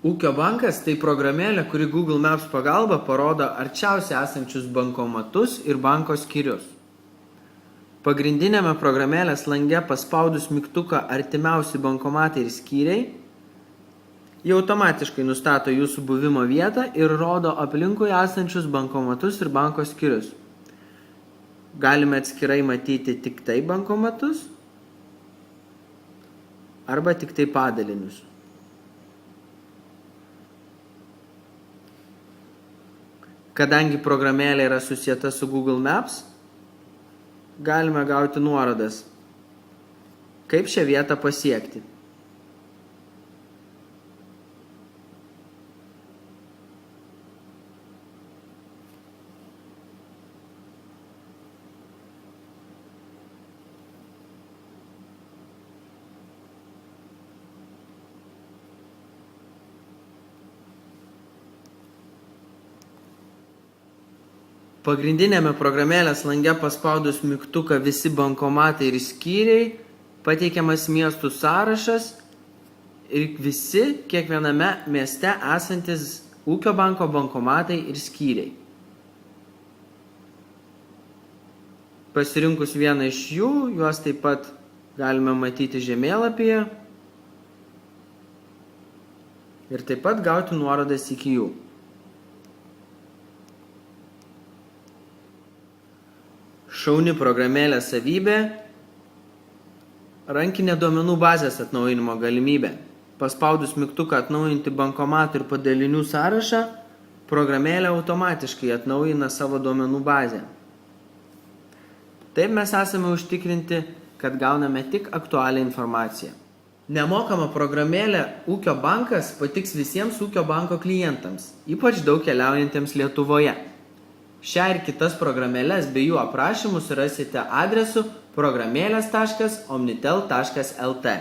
Ūkio bankas tai programėlė, kuri Google Maps pagalba parodo arčiausiai esančius bankomatus ir banko skyrius. Pagrindinėme programėlės lange paspaudus mygtuką artimiausi bankomatai ir skyriai, jie automatiškai nustato jūsų buvimo vietą ir rodo aplinkui esančius bankomatus ir banko skyrius. Galime atskirai matyti tik tai bankomatus arba tik tai padalinius. Kadangi programėlė yra susieta su Google Maps, galime gauti nuorodas, kaip šią vietą pasiekti. Pagrindinėme programėlės lange paspaudus mygtuką visi bankomatai ir skyriai, pateikiamas miestų sąrašas ir visi kiekviename mieste esantis ūkio banko bankomatai ir skyriai. Pasirinkus vieną iš jų, juos taip pat galime matyti žemėlapyje ir taip pat gauti nuorodas iki jų. Šauni programėlė savybė – rankinė duomenų bazės atnaujinimo galimybė. Paspaudus mygtuką atnaujinti bankomatų ir padalinių sąrašą, programėlė automatiškai atnaujina savo duomenų bazę. Taip mes esame užtikrinti, kad gauname tik aktualią informaciją. Nemokama programėlė Ūkio bankas patiks visiems Ūkio banko klientams, ypač daug keliaujantiems Lietuvoje. Šią ir kitas programėlės bei jų aprašymus rasite adresu programėlės.omnitel.lt.